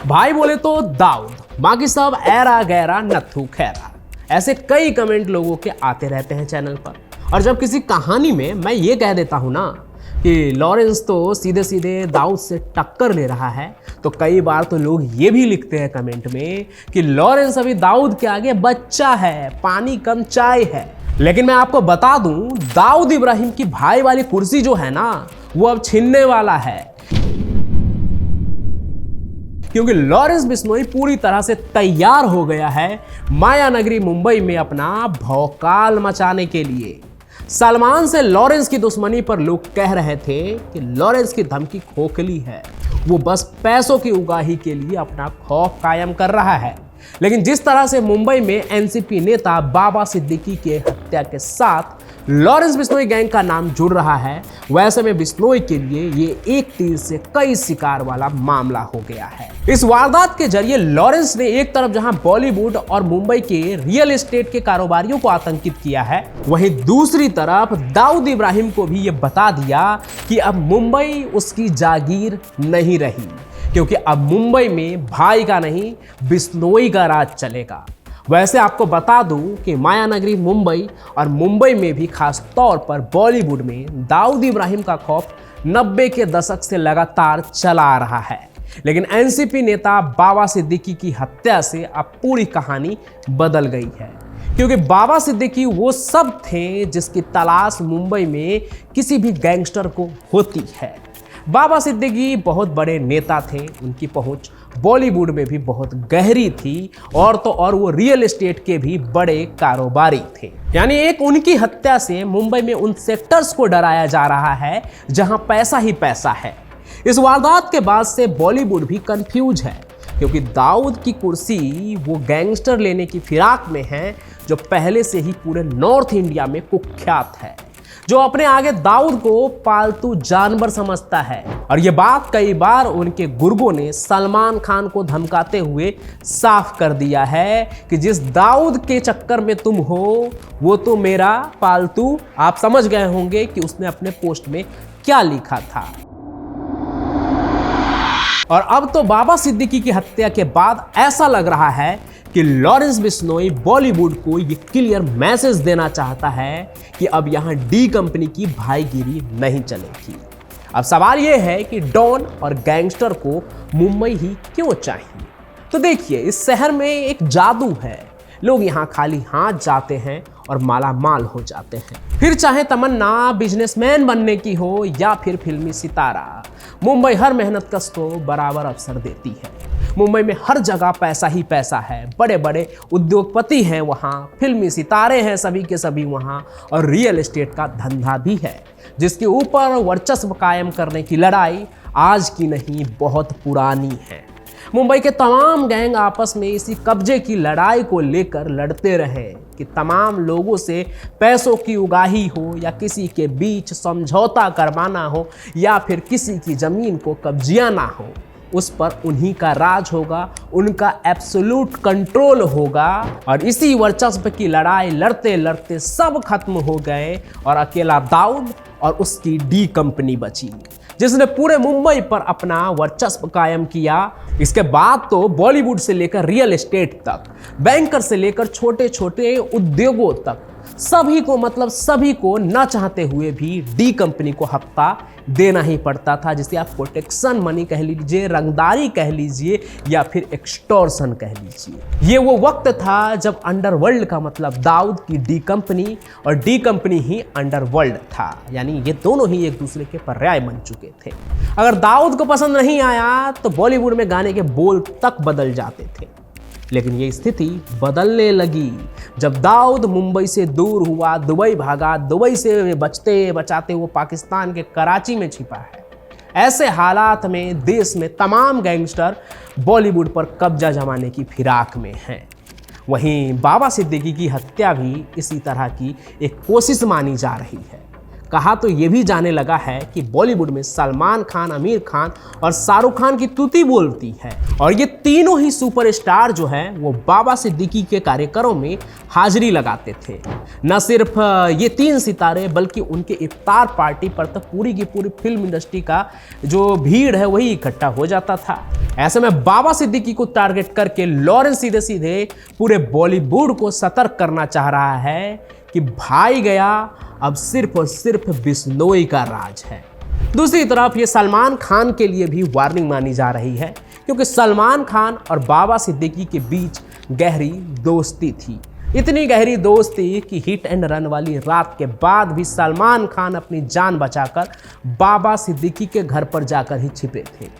भाई बोले तो दाऊद, बाकी सब ऐरा गैरा नत्थू खैरा। ऐसे कई कमेंट लोगों के आते रहते हैं चैनल पर। और जब किसी कहानी में मैं ये कह देता हूँ ना कि लॉरेंस तो सीधे सीधे दाऊद से टक्कर ले रहा है, तो कई बार तो लोग ये भी लिखते हैं कमेंट में कि लॉरेंस अभी दाऊद के आगे बच्चा है, पानी कम चाय है। लेकिन मैं आपको बता दूं, दाऊद इब्राहिम की भाई वाली कुर्सी जो है ना, वो अब छीनने वाला है, क्योंकि लॉरेंस बिश्नोई पूरी तरह से तैयार हो गया है मायानगरी मुंबई में अपना भौकाल मचाने के लिए। सलमान से लॉरेंस की दुश्मनी पर लोग कह रहे थे कि लॉरेंस की धमकी खोखली है, वो बस पैसों की उगाही के लिए अपना खौफ कायम कर रहा है। लेकिन जिस तरह से मुंबई में एनसीपी नेता बाबा सिद्दीकी के हत्या के साथ लॉरेंस बिश्नोई गैंग का नाम जुड़ रहा है, वैसे में बिश्नोई के लिए ये एक तीर से कई शिकार वाला मामला हो गया है। इस वारदात के जरिए लॉरेंस ने एक तरफ जहां बॉलीवुड और मुंबई के रियल एस्टेट के कारोबारियों को आतंकित किया है, वहीं दूसरी तरफ दाऊद इब्राहिम को भी ये बता दिया कि अब मुंबई उसकी जागीर नहीं रही, क्योंकि अब मुंबई में भाई का नहीं बिश्नोई का राज चलेगा। वैसे आपको बता दूं कि मायानगरी मुंबई और मुंबई में भी खास तौर पर बॉलीवुड में दाऊद इब्राहिम का खौफ 90 के दशक से लगातार चला आ रहा है। लेकिन एनसीपी नेता बाबा सिद्दीकी की हत्या से अब पूरी कहानी बदल गई है, क्योंकि बाबा सिद्दीकी वो सब थे जिसकी तलाश मुंबई में किसी भी गैंगस्टर को होती है। बाबा सिद्दीकी बहुत बड़े नेता थे, उनकी पहुंच बॉलीवुड में भी बहुत गहरी थी, और तो और वो रियल एस्टेट के भी बड़े कारोबारी थे। यानी एक उनकी हत्या से मुंबई में उन सेक्टर्स को डराया जा रहा है जहां पैसा ही पैसा है। इस वारदात के बाद से बॉलीवुड भी कंफ्यूज है, क्योंकि दाऊद की कुर्सी वो गैंगस्टर लेने की फिराक में है जो पहले से ही पूरे नॉर्थ इंडिया में कुख्यात है, जो अपने आगे दाऊद को पालतू जानवर समझता है। और ये बात कई बार उनके गुर्गों ने सलमान खान को धमकाते हुए साफ कर दिया है कि जिस दाऊद के चक्कर में तुम हो वो तो मेरा पालतू। आप समझ गए होंगे कि उसने अपने पोस्ट में क्या लिखा था। और अब तो बाबा सिद्दीकी की हत्या के बाद ऐसा लग रहा है कि लॉरेंस बिश्नोई बॉलीवुड को ये क्लियर मैसेज देना चाहता है कि अब यहां डी कंपनी की भाईगिरी नहीं चलेगी। अब सवाल यह है कि डॉन और गैंगस्टर को मुंबई ही क्यों चाहिए? तो देखिए, इस शहर में एक जादू है, लोग यहां खाली हाथ जाते हैं और माला माल हो जाते हैं। फिर चाहे तमन्ना बिजनेसमैन बनने की हो या फिर फिल्मी सितारा, मुंबई हर मेहनतकश को बराबर अवसर देती है। मुंबई में हर जगह पैसा ही पैसा है, बड़े बड़े उद्योगपति हैं वहाँ, फिल्मी सितारे हैं सभी के सभी वहाँ, और रियल एस्टेट का धंधा भी है, जिसके ऊपर वर्चस्व कायम करने की लड़ाई आज की नहीं बहुत पुरानी है। मुंबई के तमाम गैंग आपस में इसी कब्जे की लड़ाई को लेकर लड़ते रहे कि तमाम लोगों से पैसों की उगाही हो या किसी के बीच समझौता करवाना हो या फिर किसी की जमीन को कब्जियाना हो, उस पर उन्हीं का राज होगा, उनका एब्सोल्यूट कंट्रोल होगा। और इसी वर्चस्व की लड़ाई लड़ते लड़ते सब खत्म हो गए और अकेला दाऊद और उसकी डी कंपनी बची, जिसने पूरे मुंबई पर अपना वर्चस्व कायम किया। इसके बाद तो बॉलीवुड से लेकर रियल एस्टेट तक, बैंकर से लेकर छोटे छोटे उद्योगों तक, सभी को सभी को न चाहते हुए भी डी कंपनी को हफ्ता देना ही पड़ता था, जिसे आप प्रोटेक्शन मनी कह लीजिए, रंगदारी कह लीजिए या फिर एक्सटॉर्शन कह लीजिए। ये वो वक्त था जब अंडरवर्ल्ड का मतलब दाऊद की डी कंपनी और डी कंपनी ही अंडरवर्ल्ड था, यानी ये दोनों ही एक दूसरे के पर्याय बन चुके थे। अगर दाऊद को पसंद नहीं आया तो बॉलीवुड में गाने के बोल तक बदल जाते थे। लेकिन ये स्थिति बदलने लगी जब दाऊद मुंबई से दूर हुआ, दुबई भागा, दुबई से बचते बचाते वो पाकिस्तान के कराची में छिपा है। ऐसे हालात में देश में तमाम गैंगस्टर बॉलीवुड पर कब्जा जमाने की फिराक में हैं। वहीं बाबा सिद्दीकी की हत्या भी इसी तरह की एक कोशिश मानी जा रही है। कहा तो ये भी जाने लगा है कि बॉलीवुड में सलमान खान, आमिर खान और शाहरुख खान की तूती बोलती है, और ये तीनों ही सुपरस्टार जो हैं वो बाबा सिद्दीकी के कार्यक्रमों में हाजिरी लगाते थे। न सिर्फ ये तीन सितारे बल्कि उनके इफ्तार पार्टी पर तो पूरी की पूरी फिल्म इंडस्ट्री का जो भीड़ है वही इकट्ठा हो जाता था। ऐसे में बाबा सिद्दीकी को टारगेट करके लॉरेंस सीधे सीधे पूरे बॉलीवुड को सतर्क करना चाह रहा है कि भाई गया, अब सिर्फ और सिर्फ बिश्नोई का राज है। दूसरी तरफ ये सलमान खान के लिए भी वार्निंग मानी जा रही है, क्योंकि सलमान खान और बाबा सिद्दीकी के बीच गहरी दोस्ती थी। इतनी गहरी दोस्ती कि हिट एंड रन वाली रात के बाद भी सलमान खान अपनी जान बचाकर बाबा सिद्दीकी के घर पर जाकर ही छिपे थे।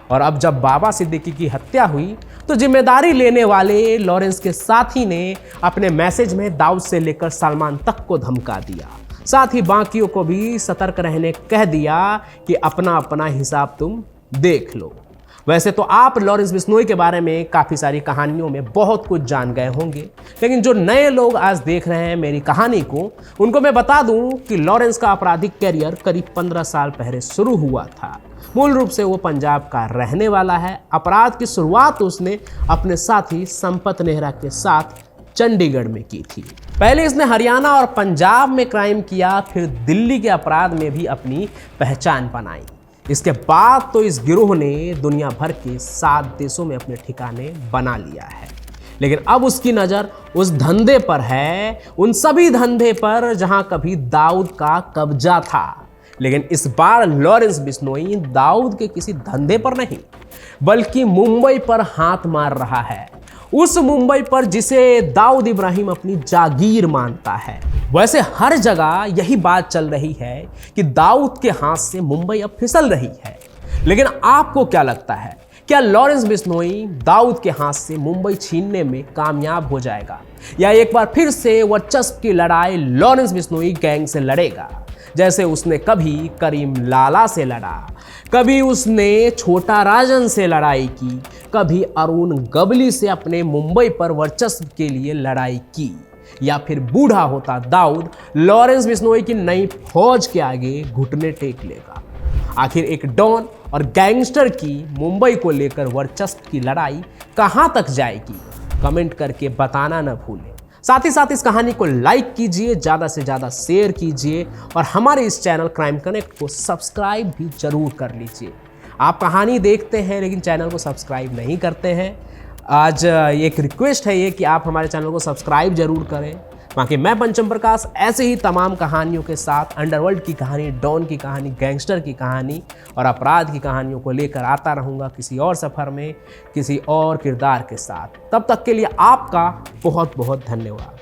और अब जब बाबा सिद्दीकी की हत्या हुई तो जिम्मेदारी लेने वाले लॉरेंस के साथी ने अपने मैसेज में दाऊद से लेकर सलमान तक को धमका दिया। साथ ही बाकियों को भी सतर्क रहने कह दिया कि अपना अपना हिसाब तुम देख लो। वैसे तो आप लॉरेंस बिश्नोई के बारे में काफ़ी सारी कहानियों में बहुत कुछ जान गए होंगे, लेकिन जो नए लोग आज देख रहे हैं मेरी कहानी को, उनको मैं बता दूं कि लॉरेंस का आपराधिक करियर करीब 15 साल पहले शुरू हुआ था। मूल रूप से वो पंजाब का रहने वाला है। अपराध की शुरुआत उसने अपने साथी संपत नेहरा के साथ चंडीगढ़ में की थी। पहले इसने हरियाणा और पंजाब में क्राइम किया, फिर दिल्ली के अपराध में भी अपनी पहचान बनाई। इसके बाद तो इस गिरोह ने दुनिया भर के 7 देशों में अपने ठिकाने बना लिया है। लेकिन अब उसकी नज़र उस धंधे पर है, उन सभी धंधे पर जहां कभी दाऊद का कब्जा था। लेकिन इस बार लॉरेंस बिश्नोई दाऊद के किसी धंधे पर नहीं, बल्कि मुंबई पर हाथ मार रहा है। उस मुंबई पर जिसे दाऊद इब्राहिम अपनी जागीर मानता है। वैसे हर जगह यही बात चल रही है कि दाऊद के हाथ से मुंबई अब फिसल रही है। लेकिन आपको क्या लगता है, क्या लॉरेंस बिश्नोई दाऊद के हाथ से मुंबई छीनने में कामयाब हो जाएगा, या एक बार फिर से वर्चस्व की लड़ाई लॉरेंस बिश्नोई गैंग से लड़ेगा, जैसे उसने कभी करीम लाला से लड़ा, कभी उसने छोटा राजन से लड़ाई की, कभी अरुण गबली से अपने मुंबई पर वर्चस्व के लिए लड़ाई की, या फिर बूढ़ा होता दाऊद लॉरेंस बिश्नोई की नई फौज के आगे घुटने टेक लेगा। आखिर एक डॉन और गैंगस्टर की मुंबई को लेकर वर्चस्व की लड़ाई कहां तक जाएगी, कमेंट करके बताना न भूलें। साथ ही साथ इस कहानी को लाइक कीजिए, ज़्यादा से ज़्यादा शेयर कीजिए और हमारे इस चैनल क्राइम कनेक्ट को सब्सक्राइब भी जरूर कर लीजिए। आप कहानी देखते हैं लेकिन चैनल को सब्सक्राइब नहीं करते हैं। आज एक रिक्वेस्ट है ये कि आप हमारे चैनल को सब्सक्राइब जरूर करें। बाकी मैं पंचम प्रकाश ऐसे ही तमाम कहानियों के साथ अंडरवर्ल्ड की कहानी, डॉन की कहानी, गैंगस्टर की कहानी और अपराध की कहानियों को लेकर आता रहूँगा किसी और सफ़र में, किसी और किरदार के साथ। तब तक के लिए आपका बहुत बहुत धन्यवाद।